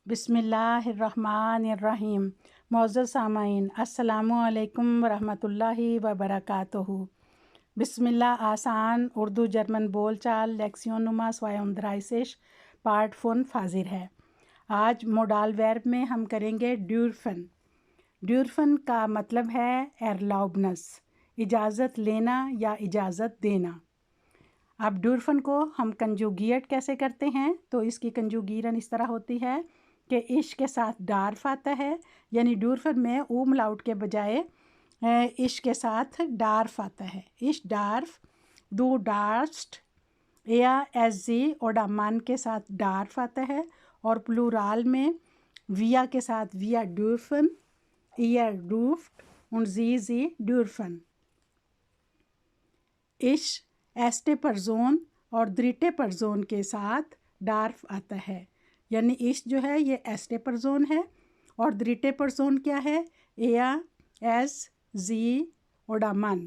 بسم اللہ الرحمن الرحیم۔ معزز سامعین، السلام علیکم ورحمۃ اللہ وبرکاتہ۔ بسم اللہ آسان اردو جرمن بول چال لیکسیون نما 32 پارٹ 1 حاضر ہے۔ آج موڈال ویرب میں ہم کریں گے ڈیورفن۔ ڈیورفن کا مطلب ہے ایرلاؤبنس، اجازت لینا یا اجازت دینا۔ اب ڈیورفن کو ہم کنجوگیٹ کیسے کرتے ہیں؟ تو اس کی کنجوگیرن اس طرح ہوتی ہے کہ عش کے ساتھ ڈارف آتا ہے، یعنی ڈیورفن میں اوملاؤٹ کے بجائے عش کے ساتھ ڈارف آتا ہے۔ عش ڈارف، دو ڈارسٹ یا ایس زی اوڈا من کے ساتھ ڈارف آتا ہے، اور پلورال میں ویا کے ساتھ ویا ڈیورفن، ایئر ڈورفٹ اور زی ڈیورفن۔ عش ایسٹے پرزون اور دریٹے پرزون کے ساتھ ڈارف آتا ہے، یعنی عش جو ہے یہ ایسٹے پرزون ہے، اور دریٹے پرزون کیا ہے؟ ایا ایس زی اوڈا من۔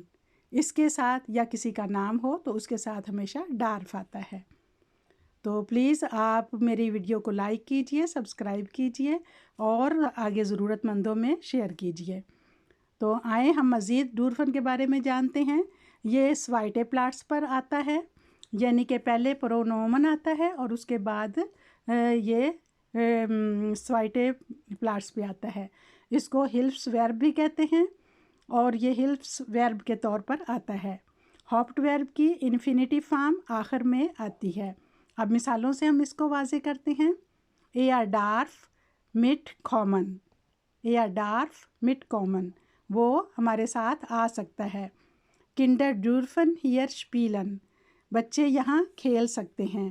اس کے ساتھ یا کسی کا نام ہو تو اس کے ساتھ ہمیشہ ڈارف آتا ہے۔ تو پلیز آپ میری ویڈیو کو لائک کیجئے، سبسکرائب کیجئے اور آگے ضرورت مندوں میں شیئر کیجئے۔ تو آئیں ہم مزید ڈیورفن کے بارے میں جانتے ہیں۔ یہ سوائٹے پلاٹس پر آتا ہے، یعنی کہ پہلے پرونومن آتا ہے اور اس کے بعد یہ سوائٹے پلاٹس پہ آتا ہے۔ اس کو ہلفس ویرب بھی کہتے ہیں، اور یہ ہلفس ویرب کے طور پر آتا ہے۔ ہاپٹ ویرب کی انفینیٹی فارم آخر میں آتی ہے۔ اب مثالوں سے ہم اس کو واضح کرتے ہیں۔ اے ڈارف مٹ کامن، اے ڈارف مٹ کامن، وہ ہمارے ساتھ آ سکتا ہے۔ کنڈر ڈیورفن ہیئر شپیلن، بچے یہاں کھیل سکتے ہیں۔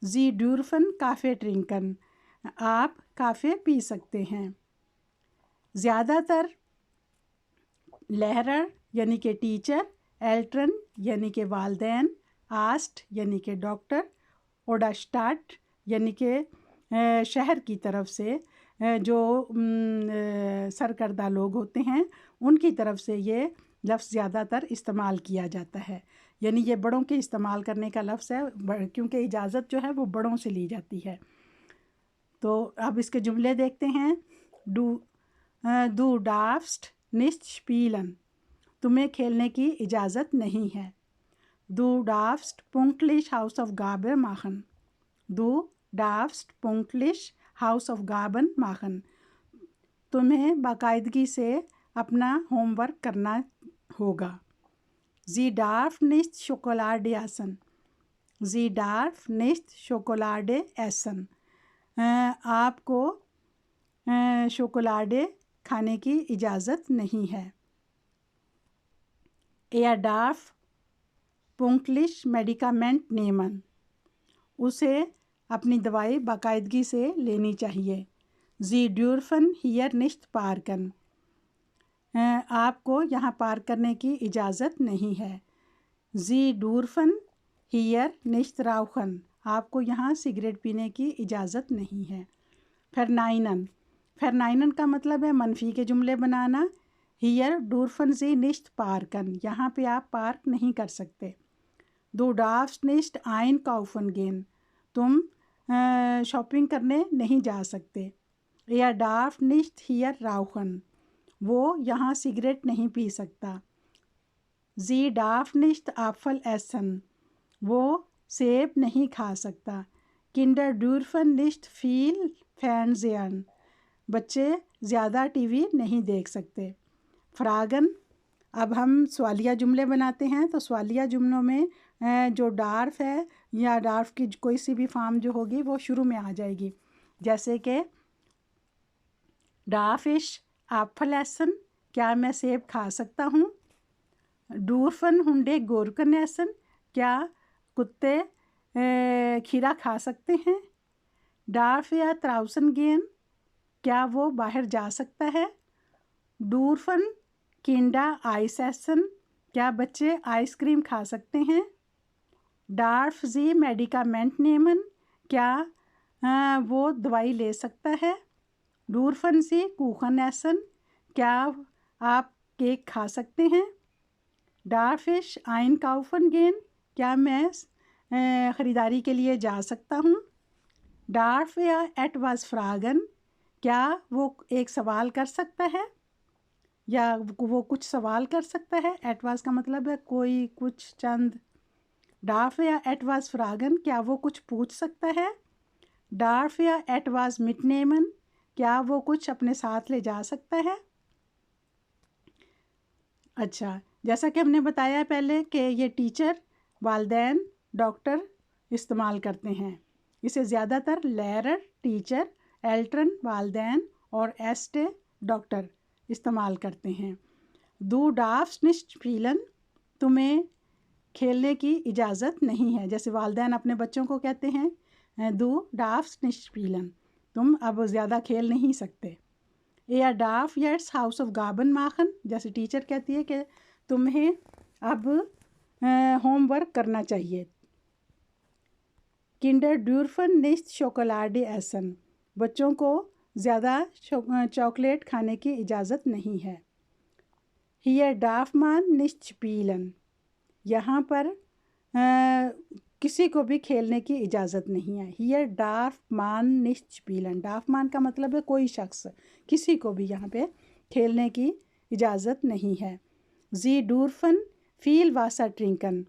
زی ڈیورفن کافے ٹرنکن، آپ کافے پی سکتے ہیں۔ زیادہ تر، لہرر یعنی کہ ٹیچر، ایلٹرن یعنی کہ والدین، آسٹ یعنی کہ ڈاکٹر، اوڈاشٹاٹ یعنی کہ شہر کی طرف سے جو سرکردہ لوگ ہوتے ہیں ان کی طرف سے یہ لفظ زیادہ تر استعمال کیا جاتا ہے، یعنی یہ بڑوں کے استعمال کرنے کا لفظ ہے، کیونکہ اجازت جو ہے وہ بڑوں سے لی جاتی ہے۔ تو اب اس کے جملے دیکھتے ہیں۔ دو ڈارفسٹ نسٹ شپیلن، تمہیں کھیلنے کی اجازت نہیں ہے۔ دو ڈارفسٹ پونکٹلش ہاؤس آف گابر ماخن، دو ڈارفسٹ پونکٹلش ہاؤس آف گابن ماخن، تمہیں باقاعدگی سے اپنا ہوم ورک کرنا ہوگا۔ زی ڈارف نسٹ شوکولاڈے ایسن، زی ڈارف نسٹ شوکولاڈے ایسن، آپ کو شوکولاڈے کھانے کی اجازت نہیں ہے۔ اے ڈارف پونکٹلش میڈیکامنٹ نیمن، اسے اپنی دوائی باقاعدگی سے لینی چاہیے۔ زی ڈیورفن ہیئر نشت پارکن، آپ کو یہاں پارک کرنے کی اجازت نہیں ہے۔ زی ڈورفن ہیئر نشت راؤخن، آپ کو یہاں سگریٹ پینے کی اجازت نہیں ہے۔ فرنائنن، فرنائنن کا مطلب ہے منفی کے جملے بنانا۔ ہیئر ڈورفن زی نشت پارکن، یہاں پہ آپ پارک نہیں کر سکتے۔ دو ڈارفس نشت آئن کاؤفن گین، تم شاپنگ کرنے نہیں جا سکتے۔ اے ڈارف نشت ہیئر راؤخن، وہ یہاں سگریٹ نہیں پی سکتا۔ زی ڈارف نشت آپفل ایسن، وہ سیب نہیں کھا سکتا۔ کنڈر ڈیورفن نشت فیل فینزین، بچے زیادہ ٹی وی نہیں دیکھ سکتے۔ فراگن، اب ہم سوالیہ جملے بناتے ہیں، تو سوالیہ جملوں میں جو ڈارف ہے یا ڈارف کی کوئی سی بھی فارم جو ہوگی وہ شروع میں آ جائے گی، جیسے کہ ڈارفش آپفل ایسن، کیا میں سیب کھا سکتا ہوں؟ ڈورفن ہنڈے گورکن ایسن، کیا کتے کھیرا کھا سکتے ہیں؟ ڈارف یا تراؤسن گین، کیا وہ باہر جا سکتا ہے؟ ڈورفن کینڈا آئس ایسن، کیا بچے آئس کریم کھا سکتے ہیں؟ ڈارف زی میڈیکامنٹ نیمن، کیا وہ دوائی لے سکتا ہے؟ ڈورفن زی کوخن ایسن، کیا آپ کیک کھا سکتے ہیں؟ ڈارفش آئن کاؤفن گین، کیا میں خریداری کے لیے جا سکتا ہوں؟ darf er etwas fragen, کیا وہ ایک سوال کر سکتا ہے یا وہ کچھ سوال کر سکتا ہے. etwas کا مطلب ہے کوئی کچھ چند. darf er etwas fragen, کیا وہ کچھ پوچھ سکتا ہے. darf er etwas mitnehmen, کیا وہ کچھ اپنے ساتھ لے جا سکتا ہے. اچھا، جیسا کہ ہم نے بتایا پہلے کہ یہ ٹیچر، والدین، ڈاکٹر استعمال کرتے ہیں. اسے زیادہ تر لیرر ٹیچر، ایلٹرن والدین اور ایسٹے ڈاکٹر استعمال کرتے ہیں. دو ڈارفس نشٹ پیلن، تمہیں کھیلنے کی اجازت نہیں ہے. جیسے والدین اپنے بچوں کو کہتے ہیں دو ڈارفس نشٹ پیلن، تم اب زیادہ کھیل نہیں سکتے. Er darf jetzt Hausaufgaben machen، جیسے ٹیچر کہتی ہے کہ تمہیں اب ہوم ورک کرنا چاہیے. Kinder dürfen nicht Schokolade essen، بچوں کو زیادہ چاکلیٹ کھانے کی اجازت نہیں ہے. Hier darf man nicht spielen، یہاں پر کسی کو بھی کھیلنے کی اجازت نہیں ہے. Hier darf man nicht spielen، darf man کا مطلب ہے کوئی شخص، کسی کو بھی یہاں پہ کھیلنے کی اجازت نہیں ہے. Sie dürfen viel Wasser trinken،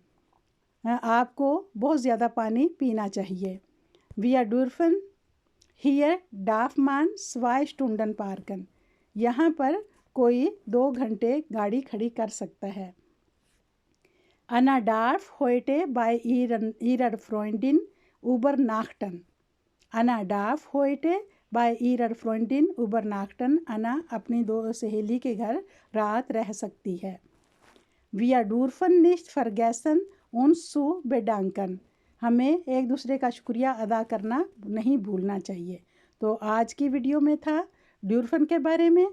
آپ کو بہت زیادہ پانی پینا چاہیے. Wir dürfen hier darf man 2 Stunden parken، یہاں پر کوئی 2 گھنٹے گاڑی کھڑی کر سکتا ہے. Anna darf heute bei ihrer Freundin übernachten، Anna darf heute bei ihrer Freundin übernachten، Anna اپنی سہیلی کے گھر رات رہ سکتی ہے. Wir dürfen nicht vergessen uns zu bedanken، ہمیں ایک دوسرے کا شکریہ ادا کرنا نہیں بھولنا چاہیے. تو آج کی ویڈیو میں تھا ڈیورفن کے بارے میں.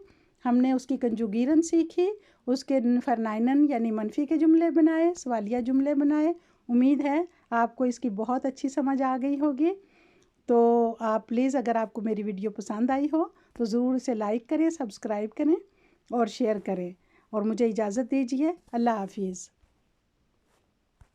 ہم نے اس کی کنجوگیرن سیکھی، اس کے فرنائنن یعنی منفی کے جملے بنائے، سوالیہ جملے بنائے. امید ہے آپ کو اس کی بہت اچھی سمجھ آ گئی ہوگی. تو آپ پلیز اگر آپ کو میری ویڈیو پسند آئی ہو تو ضرور اسے لائک کریں، سبسکرائب کریں اور شیئر کریں. اور مجھے اجازت دیجیے. اللہ حافظ.